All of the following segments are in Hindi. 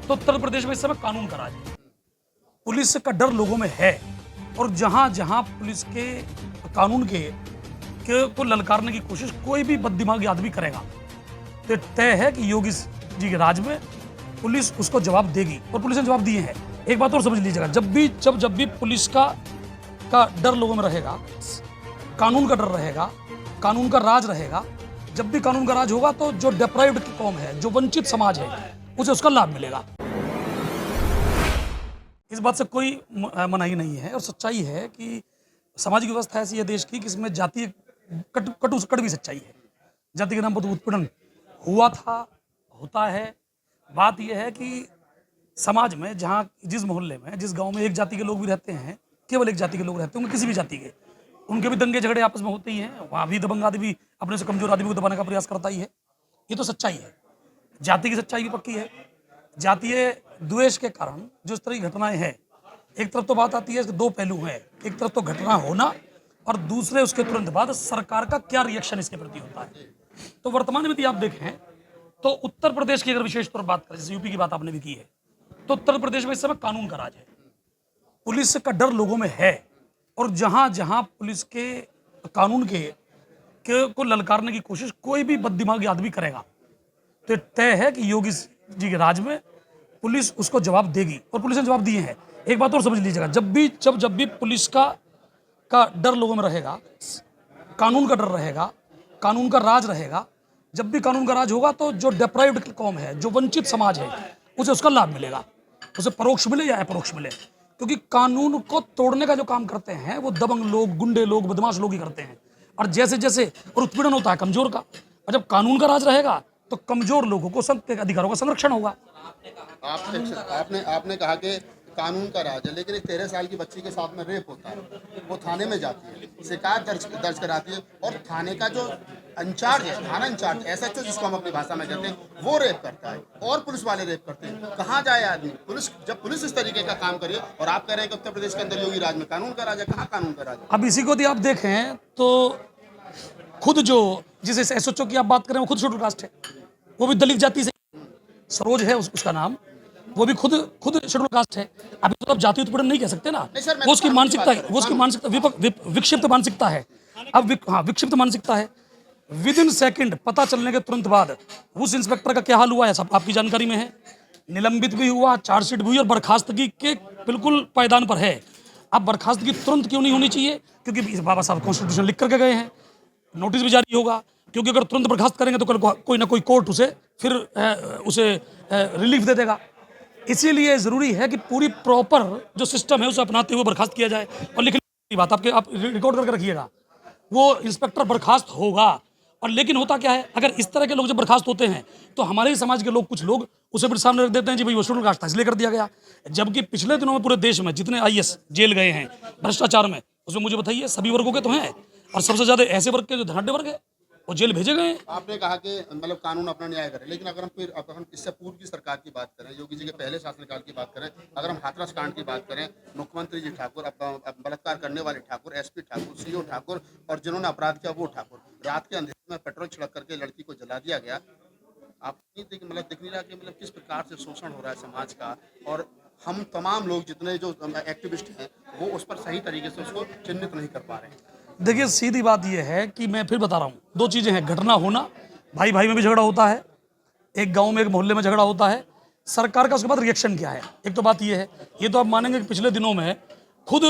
तो उत्तर प्रदेश में इस समय कानून का राज है। पुलिस का डर लोगों में है और जहां जहां पुलिस के कानून के को ललकारने की कोशिश कोई भी बददिमागी आदमी करेगा तो तय है कि योगी जी के राज में पुलिस उसको जवाब देगी और पुलिस ने जवाब दिए हैं। एक बात और समझ लीजिएगा, जब भी पुलिस का डर लोगों में रहेगा, कानून का डर रहेगा, कानून का राज रहेगा, जब भी कानून का राज होगा तो जो डिप्राइव्ड कौम है, जो वंचित समाज है, उसे उसका लाभ मिलेगा। इस बात से कोई मनाही नहीं है और सच्चाई है कि सामाजिक व्यवस्था ऐसी है देश की कि इसमें जातीय कड़वी सच्चाई है। जाति के नाम पर उत्पीड़न हुआ था, होता है। बात यह है कि समाज में जहाँ जिस मोहल्ले में, जिस गांव में एक जाति के लोग भी रहते हैं, केवल एक जाति के लोग रहते हैं, किसी भी जाति के, उनके भी दंगे झगड़े आपस में होते ही हैं। वहाँ भी दबंग आदमी अपने से कमजोर आदमी को दबाने का प्रयास करता ही है। ये तो सच्चाई है। जाति की सच्चाई भी पक्की है। जातीय द्वेष के कारण जो इस तरह की घटनाएं हैं, एक तरफ तो बात आती है, इसके दो पहलू हैं। एक तरफ तो घटना होना और दूसरे उसके तुरंत बाद सरकार का क्या रिएक्शन इसके प्रति होता है। तो वर्तमान में यदि आप देखें तो उत्तर प्रदेश की अगर विशेष तौर पर बात करें, जैसे यूपी की बात आपने भी की है, तो उत्तर प्रदेश में इस समय कानून का राज है। पुलिस का डर लोगों में है और जहां जहां पुलिस के कानून को ललकारने की कोशिश कोई भी बददिमागी आदमी करेगा तो तय है कि योगी जी के राज में पुलिस उसको जवाब देगी और पुलिस ने जवाब दिए हैं। एक बात और समझ लीजिएगा, जब भी पुलिस का डर लोगों में रहेगा, कानून का डर रहेगा, कानून का राज रहेगा, जब भी कानून का राज होगा तो जो डिप्राइव्ड कौम है, जो वंचित समाज है, उसे उसका लाभ मिलेगा, उसे परोक्ष मिले या अपरोक्ष मिले। क्योंकि कानून को तोड़ने का जो काम करते हैं वो दबंग लोग, गुंडे लोग, बदमाश लोग ही करते हैं। और जैसे जैसे और उत्पीड़न होता है कमजोर का, और जब कानून का राज रहेगा तो कमजोर लोगों को सबके अधिकारों का संरक्षण होगा। आपने कहा कि कानून का राज है, लेकिन एक 13 साल की बच्ची के साथ में रेप होता है, वो थाने में जाती है, शिकायत दर्ज कराती है और थाने का जो इंचार्ज है, थाना इंचार्ज, एसएचओ जिसको हम अपनी भाषा में कहते हैं, वो रेप करता है और पुलिस वाले रेप करते हैं। कहाँ जाए आदमी? जब पुलिस इस तरीके का काम करे और आप कह रहे हैं कि उत्तर प्रदेश के अंदर योगी राज में कानून का राज है, कहाँ कानून का राज है? अब इसी को यदि आप देखें तो खुद जो जिस एसएचओ की आप बात करें वो खुद शेड्यूल कास्ट है, वो भी दलित जाति से, सरोज है उसका नाम, वो भी खुद शेड्यूल कास्ट है। अभी तो आप जाति उत्पीड़न नहीं कह सकते ना, वो उसकी मानसिकता विक्षिप्त मानसिकता है। अब विक्षिप्त मानसिकता है। विद इन सेकेंड पता चलने के तुरंत बाद उस इंस्पेक्टर का क्या हाल हुआ है सब आपकी जानकारी में है। निलंबित भी हुआ, चार्जशीट भी हुई और बर्खास्तगी के बिल्कुल पायदान पर है। अब बर्खास्तगी तुरंत क्यों नहीं होनी चाहिए? क्योंकि बाबा साहब कॉन्स्टिट्यूशन लिख करके गए हैं, नोटिस भी जारी होगा। क्योंकि अगर तुरंत बर्खास्त करेंगे तो कल कोई ना कोई कोर्ट उसे रिलीफ दे देगा। इसीलिए जरूरी है कि पूरी प्रॉपर जो सिस्टम है उसे अपनाते हुए बर्खास्त किया जाए। और लिखने बात आप रिकॉर्ड करके रखिएगा, वो इंस्पेक्टर बर्खास्त होगा। और लेकिन होता क्या है, अगर इस तरह के लोग जब बर्खास्त होते हैं तो हमारे ही समाज के लोग, कुछ लोग उसे फिर सामने रख देते हैं जी भाई वो शेड्यूल कास्ट था इसलिए कर दिया गया। जबकि पिछले दिनों में पूरे देश में जितने आईएएस जेल गए हैं भ्रष्टाचार में, उसमें मुझे बताइए सभी वर्गों के तो हैं और सबसे ज्यादा ऐसे वर्ग के जो धनाढ्य वर्ग है वो जेल भेजे गए। आपने कहा कि मतलब कानून अपना न्याय करे, लेकिन अगर हम इससे पूर्व की सरकार की बात करें, योगी जी के पहले शासनकाल की बात करें, अगर हम हाथरस कांड की बात करें, मुख्यमंत्री जी ठाकुर, बलात्कार करने वाले ठाकुर, एसपी ठाकुर, सीओ ठाकुर और जिन्होंने अपराध किया वो ठाकुर, रात के अंधेरे में पेट्रोल छिड़क करके लड़की को जला दिया गया। आप दिख नहीं रहा कि किस प्रकार से शोषण हो रहा है समाज का, और हम तमाम लोग जितने जो एक्टिविस्ट हैं वो उस पर सही तरीके से उसको चिन्हित नहीं कर पा रहे हैं। देखिए सीधी बात यह है कि मैं फिर बता रहा हूँ, दो चीज़ें हैं। घटना होना, भाई भाई में भी झगड़ा होता है, एक गांव में एक मोहल्ले में झगड़ा होता है, सरकार का उसके बाद रिएक्शन क्या है। एक तो बात यह है, ये तो आप मानेंगे कि पिछले दिनों में खुद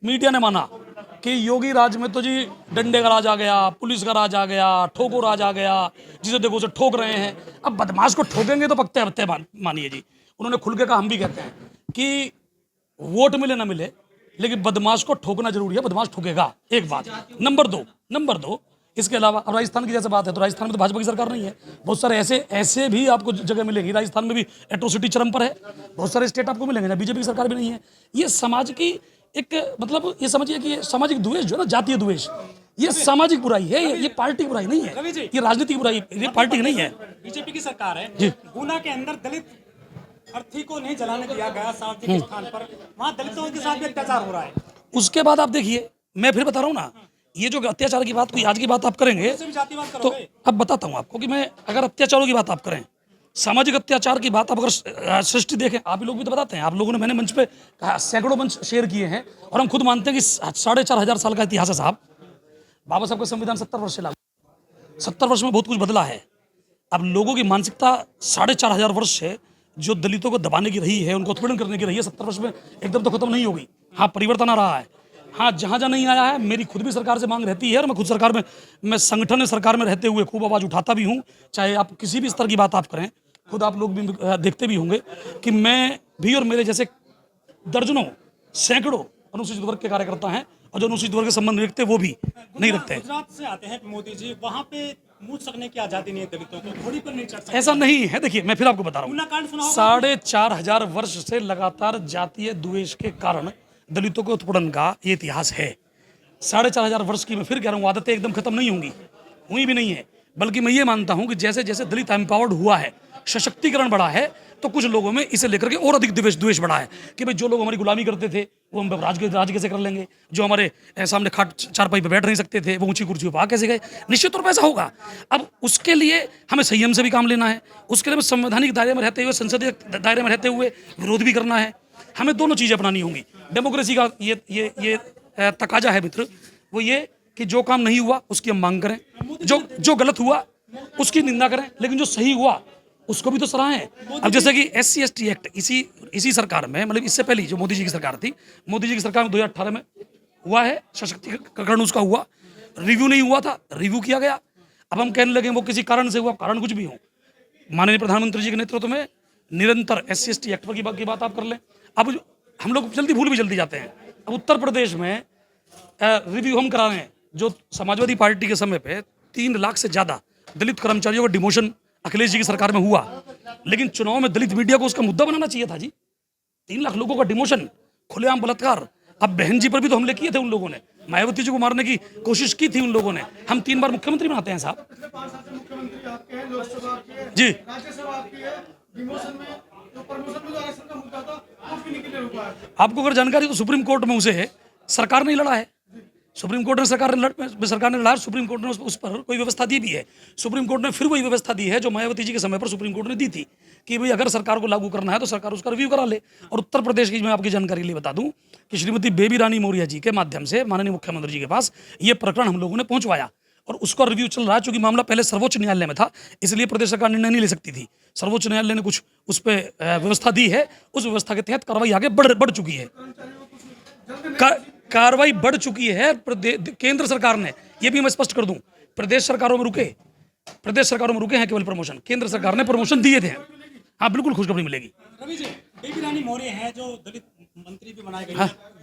मीडिया ने माना कि योगी राज में तो जी डंडे का राज आ गया, पुलिस का राज आ गया, ठोको राज आ गया, जिसे देखो उसे ठोक रहे हैं। अब बदमाश को ठोकेंगे तो पकते पत्ते मानिए जी। उन्होंने खुल के कहा, हम भी कहते हैं कि वोट मिले ना मिले लेकिन बदमाश को ठोकना जरूरी है, बदमाश ठोकेगा। एक बात। नंबर दो इसके अलावा अब राजस्थान की जैसे बात है तो राजस्थान में तो भाजपा की सरकार नहीं है। बहुत सारे ऐसे भी आपको जगह मिलेगी, राजस्थान में भी एट्रोसिटी चरम पर है। बहुत सारे स्टेट आपको मिलेंगे ना बीजेपी की सरकार भी नहीं है। ये समाज की एक मतलब ये समझिए कि ये सामाजिक द्वेष जो है ना, जातीय द्वेष, ये सामाजिक बुराई है, ये पार्टी बुराई नहीं है, ये राजनीतिक बुराई, ये पार्टी नहीं है। बीजेपी की सरकार है, गुना के अंदर दलित अर्थी को नहीं जलाने दिया गया सार्वजनिक स्थान पर, वहाँ दलितों के साथ भी अत्याचार हो रहा है। उसके बाद आप देखिए, मैं फिर बता रहा हूँ ना, ये जो अत्याचार की बात, कोई आज की बात आप करेंगे तो अब बताता हूँ आपको कि मैं अगर अत्याचारों की बात आप करें सामाजिक अत्याचार की बात आप अगर सृष्टि देखें, आप ही लोग भी तो बताते हैं, आप लोगों ने, मैंने मंच पे कहा, सैकड़ों मंच शेयर किए हैं, और हम खुद मानते हैं कि 4,500 साल का इतिहास है साहब। बाबा साहब का संविधान 70 वर्ष से लागू, 70 वर्ष में बहुत कुछ बदला है। अब लोगों की मानसिकता 4,500 वर्ष से जो दलितों को दबाने की रही है, उनको उत्पीड़न करने की रही है, 70 वर्ष में एकदम तो खत्म नहीं होगी। हाँ, परिवर्तन आ रहा है। हाँ, जहाँ जहाँ नहीं आया है, मेरी खुद भी सरकार से मांग रहती है, और मैं खुद सरकार में, मैं संगठन में सरकार में रहते हुए खूब आवाज़ उठाता भी हूँ। चाहे आप किसी भी स्तर की बात आप करें, खुद आप लोग भी देखते भी होंगे कि मैं भी और मेरे जैसे दर्जनों सैकड़ों अनुसूचित वर्ग के कार्यकर्ता हैं, और जो अनुसूचित वर्ग के संबंध रखते हैं वो भी नहीं रखते हैं। गुजरात से आते हैं मोदी जी, वहाँ पे मुंह सकने की आजादी नहीं है दलितों को, घोड़ी पर नहीं चढ़ सकते। ऐसा नहीं है। देखिए, मैं फिर आपको बता रहा गुना कांड सुना हूँ, होगा? 4,500 वर्ष से लगातार जातीय द्वेष के कारण दलितों के उत्पीड़न का ये इतिहास है। 4,500 वर्ष की, मैं फिर कह रहा हूँ, आदतें एकदम खत्म नहीं होंगी, हुई भी नहीं है। बल्कि मैं ये मानता हूँ कि जैसे जैसे दलित एम्पावर्ड हुआ है, सशक्तिकरण बढ़ा है, तो कुछ लोगों में इसे लेकर के और अधिक द्वेष बढ़ा है कि भाई जो लोग हमारी गुलामी करते थे वो हम राज कैसे कर लेंगे, जो हमारे सामने खाट चारपाई पे बैठ नहीं सकते थे वो ऊंची कुर्सियों पर आ कैसे गए। निश्चित तौर पर ऐसा होगा। अब उसके लिए हमें संयम से भी काम लेना है, उसके लिए हमें संवैधानिक दायरे में रहते हुए, संसदीय दायरे में रहते हुए विरोध भी करना है। हमें दोनों चीज़ें अपनानी होंगी। डेमोक्रेसी का ये तकाजा है मित्र, वो ये कि जो काम नहीं हुआ उसकी हम मांग करें, जो गलत हुआ उसकी निंदा करें, लेकिन जो सही हुआ उसको भी तो सराहें। अब जैसे कि SC/ST एक्ट इसी सरकार में, मतलब इससे पहले जो मोदी जी की सरकार थी, मोदी जी की सरकार में 2018 में हुआ है, सशक्तिकरण उसका हुआ, रिव्यू नहीं हुआ था, रिव्यू किया गया। अब हम कहने लगे वो किसी कारण से हुआ, कारण कुछ भी हो, माननीय प्रधानमंत्री जी के नेतृत्व में निरंतर SC/ST एक्ट पर की बात आप कर लें। अब हम लोग भूल भी जल्दी जाते हैं। अब उत्तर प्रदेश में रिव्यू हम करा रहे हैं, जो समाजवादी पार्टी के समय पे 3 लाख से ज़्यादा दलित कर्मचारियों का डिमोशन अखिलेश जी की सरकार में हुआ, लेकिन चुनाव में दलित मीडिया को उसका मुद्दा बनाना चाहिए था जी। 3 लाख लोगों का डिमोशन, खुलेआम बलात्कार। अब बहन जी पर भी तो हमले किए थे उन लोगों ने, मायावती जी को मारने की कोशिश की थी उन लोगों ने। हम 3 बार मुख्यमंत्री बनाते हैं साहब जी। आपको अगर जानकारी तो सुप्रीम कोर्ट में उसे है, सरकार नहीं लड़ा है। सुप्रीम कोर्ट ने सरकार ने लड़ा, सुप्रीम कोर्ट ने उस पर कोई व्यवस्था दी भी है। सुप्रीम कोर्ट ने फिर वही व्यवस्था दी है जो मायावती जी के समय पर सुप्रीम कोर्ट ने दी थी कि भाई अगर सरकार को लागू करना है तो सरकार उसका रिव्यू करा ले। और उत्तर प्रदेश की मैं आपकी जानकारी के लिए बता दूं कि श्रीमती बेबी रानी मौर्य जी के माध्यम से माननीय मुख्यमंत्री जी के पास ये प्रकरण हम लोगों ने पहुंचवाया, और उसका रिव्यू चल रहा है। चूंकि मामला पहले सर्वोच्च न्यायालय में था, इसलिए प्रदेश सरकार निर्णय नहीं ले सकती थी। सर्वोच्च न्यायालय ने कुछ उस पर व्यवस्था दी है, उस व्यवस्था के तहत कार्रवाई आगे बढ़ चुकी है। कार्रवाई बढ़ चुकी है केंद्र सरकार ने, ये भी मैं स्पष्ट कर दूं, प्रदेश सरकारों में रुके हैं केवल प्रमोशन, केंद्र सरकार ने प्रमोशन दिए थे। हाँ, बिल्कुल खुशखबरी मिलेगी। रवि जी, बेबी रानी मौर्य है जो दलित मंत्री भी बनाए गए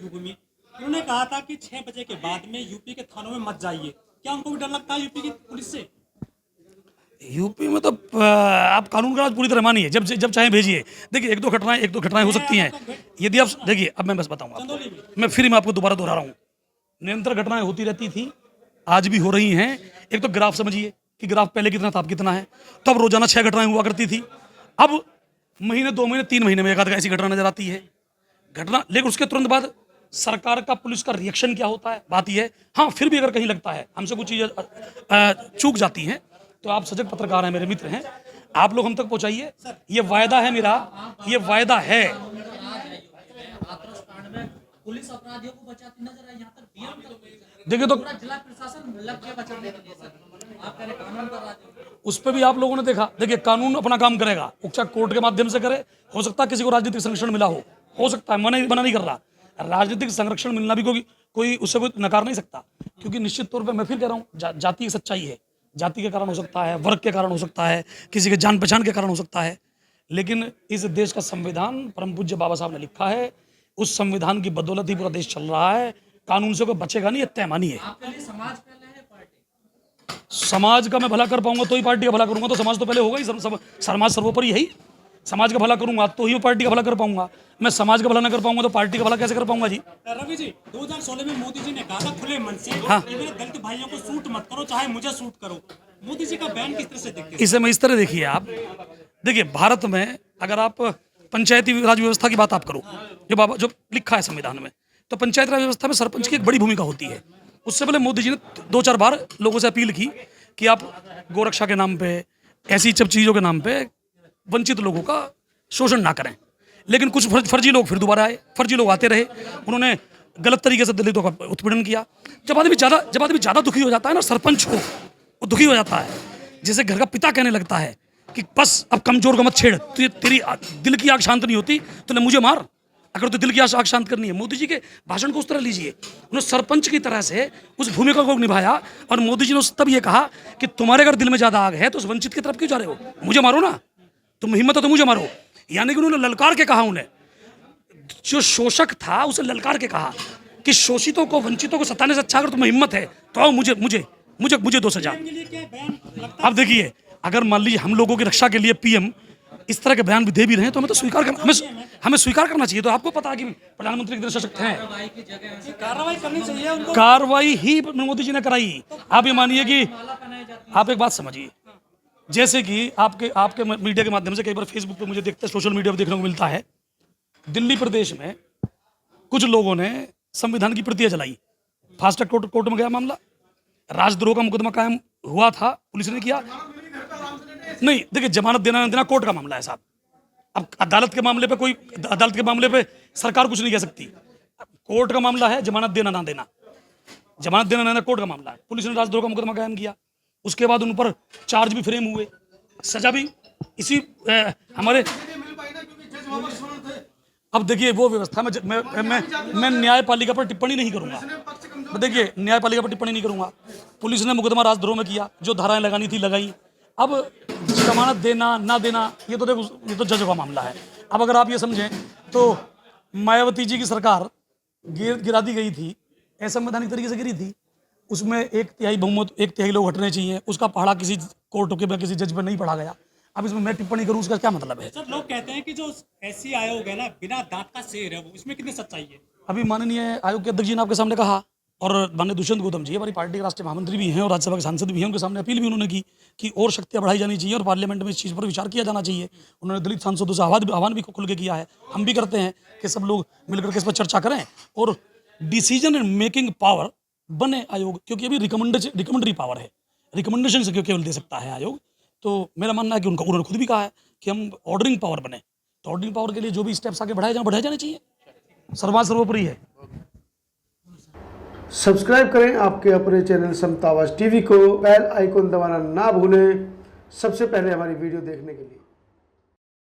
युग में, उन्होंने कहा था कि 6 बजे के बाद में यूपी के थानों में मत जाइए। क्या उनको भी डर लगता है यूपी की पुलिस से? यूपी में तो आप कानून का राज पूरी तरह मानिए, जब चाहे भेजिए। देखिए, एक दो घटनाएं हो सकती हैं। यदि आप देखिए, अब मैं बस बताऊंगा आपको, मैं आपको दोबारा दोहरा रहा हूँ, निरंतर घटनाएं होती रहती थी, आज भी हो रही हैं। एक तो ग्राफ समझिए कि ग्राफ पहले कितना था, अब कितना है। तो अब रोजाना 6 घटनाएं हुआ करती थी, अब महीने 2 महीने 3 महीने में एक आध ऐसी घटना नजर आती है लेकिन उसके तुरंत बाद सरकार का, पुलिस का रिएक्शन क्या होता है, बात यह है। हाँ, फिर भी अगर कहीं लगता है हमसे कुछ चीजें चूक जाती हैं, तो आप सजग पत्रकार हैं, मेरे मित्र हैं, आप लोग हम तक पहुंचाइए। ये वायदा है मेरा, ये वायदा है। पुलिस अपराधियों को बचाती नजर आई, यहाँ तक डीएम देखिए तो जिला प्रशासन लग गया बचाने के लिए सर। आप कह रहे कानून का राज, उस पर भी आप लोगों ने देखा। देखिए, कानून अपना काम करेगा, उच्च कोर्ट के माध्यम से करे। हो सकता है किसी को राजनीतिक संरक्षण मिला हो सकता है, मना नहीं कर रहा। राजनीतिक संरक्षण मिलना भी कोई उससे कोई नकार नहीं सकता, क्योंकि निश्चित तौर पे मैं फिर कह रहा हूँ, जाति की सच्चाई है। जाति के कारण हो सकता है, वर्ग के कारण हो सकता है, किसी के जान पहचान के कारण हो सकता है, लेकिन इस देश का संविधान परम पूज्य बाबा साहब ने लिखा है, उस संविधान की बदौलत ही पूरा देश चल रहा है। कानून से कोई बचेगा नहीं, तय मानिए। आपके लिए समाज पहले है पार्टी? समाज का मैं भला कर पाऊंगा तो ही पार्टी का भला करूंगा, तो समाज तो पहले होगा ही। समाज सर्वोपरि है ही। समाज का भला करूंगा तो ही पार्टी का भला कर पाऊंगा। मैं समाज का भला ना कर पाऊंगा तो पार्टी का भला कैसे कर पाऊंगा जी? रवि जी, 2016 में मोदी जी ने कहा था खुले मन से हाँ। कि मेरे दलित भाइयों को सूट मत करो, चाहे मुझे सूट करो। मोदी जी का बयान किस तरह से देखते हैं? इसे मैं इस तरह देखिए, आप देखिए, भारत में अगर आप पंचायती राज व्यवस्था की बात आप करो, जो लिखा है संविधान में, तो पंचायत राज व्यवस्था में सरपंच की एक बड़ी भूमिका होती है। उससे पहले मोदी जी ने 2-4 बार लोगों से अपील की कि आप गोरक्षा के नाम पे, ऐसी सब चीज़ों के नाम पे वंचित लोगों का शोषण ना करें। लेकिन कुछ फर्जी लोग फिर दोबारा आए, फर्जी लोग आते रहे, उन्होंने गलत तरीके से दलितों का उत्पीड़न किया। जब आदमी ज़्यादा दुखी हो जाता है ना, सरपंच को वो दुखी हो जाता है, जैसे घर का पिता कहने लगता है कि बस अब कमजोर को मत छेड़, तेरी दिल की आग शांत नहीं होती तो ले मुझे मार, अगर तो दिल की आग शांत करनी है। मोदी जी के भाषण को उस तरह लीजिए, उन्होंने सरपंच की तरह से उस भूमिका को निभाया और मोदी जी ने तब ये कहा कि तुम्हारे अगर दिल में ज़्यादा आग है तो उस वंचित की तरफ क्यों जा रहे हो, मुझे मारो ना, तुम हिम्मत है तो मुझे मारो। यानी कि उन्होंने ललकार के कहा, उन्हें जो शोषक था उसे ललकार के कहा कि शोषितों को, वंचितों को सताने से अच्छा अगर तुम्हें हिम्मत है तो आओ मुझे दो सजा। अब देखिए, अगर मान लीजिए हम लोगों की रक्षा के लिए पीएम इस तरह के बयान भी दे भी रहे हैं तो हमें तो स्वीकार करना, हमें स्वीकार करना चाहिए। तो आपको पता है कि प्रधानमंत्री कितने सशक्त हैं, कार्रवाई करनी चाहिए उनको। कार्रवाई ही मोदी जी ने कराई। आप ये मानिए कि आप एक बात समझिए, जैसे कि आपके मीडिया के माध्यम से कई बार फेसबुक पे मुझे देखते, सोशल मीडिया पर देखने को मिलता है, दिल्ली प्रदेश में कुछ लोगों ने संविधान की प्रतियां जलाई, फास्ट ट्रैक कोर्ट में गया मामला, राजद्रोह का मुकदमा कायम हुआ था, पुलिस ने किया नहीं। देखिए, जमानत देना ना देना कोर्ट का मामला है साहब। अब अदालत के मामले पे सरकार कुछ नहीं कह सकती, कोर्ट का मामला है, जमानत देना ना देना कोर्ट का मामला है। पुलिस ने राजद्रोह का मुकदमा कायम किया, उसके बाद उन पर चार्ज भी फ्रेम हुए, सजा भी इसी हमारे। अब देखिए, वो व्यवस्था मैं न्यायपालिका पर टिप्पणी नहीं करूंगा। देखिए, न्यायपालिका पर टिप्पणी नहीं करूंगा। पुलिस ने मुकदमा राजद्रोह में किया, जो धाराएं लगानी थी लगाई। अब जमानत देना ना देना ये तो जज का मामला है। अब अगर आप ये समझें तो मायावती जी की सरकार गिरा दी गई थी, असंवैधानिक तरीके से गिरी थी, उसमें 1/3 बहुमत, 1/3 लोग हटने चाहिए, उसका पहाड़ा किसी कोर्ट के किसी जज पर नहीं पढ़ा गया। अब इसमें मैं टिप्पणी करूं, उसका क्या मतलब है? सर, लोग कहते हैं कि जो एससी आयोग है ना, बिना दांत का शेर है, वो इसमें कितनी सच्चाई है? अभी माननीय आयोग के अध्यक्ष जी ने आपके सामने कहा, और माननीय दुष्यंत गौतम जी हमारी पार्टी के राष्ट्रीय महामंत्री भी हैं और राज्यसभा के सांसद भी हैं, उनके सामने अपील भी उन्होंने की कि और शक्तियां बढ़ाई जानी चाहिए और पार्लियामेंट में इस चीज़ पर विचार किया जाना चाहिए। उन्होंने दलित सांसदों से आह्वान भी खुल के किया है। हम भी करते हैं कि सब लोग मिलकर के इस पर चर्चा करें और डिसीजन मेकिंग पावर बने आयोग, क्योंकि अभी रिकमेंडरी पावर है, रिकमेंडेशन से केवल दे सकता है आयोग। तो मेरा मानना है कि उन्होंने खुद भी कहा है कि हम ऑर्डरिंग पावर बने, तो ऑर्डरिंग पावर के लिए जो भी स्टेप्स आगे बढ़ाए जाने चाहिए, सर्वोपरि है। सब्सक्राइब करें आपके अपने चैनल समता आवाज़ टीवी को, बेल आइकन दबाना ना भूलें सबसे पहले हमारी वीडियो देखने के लिए।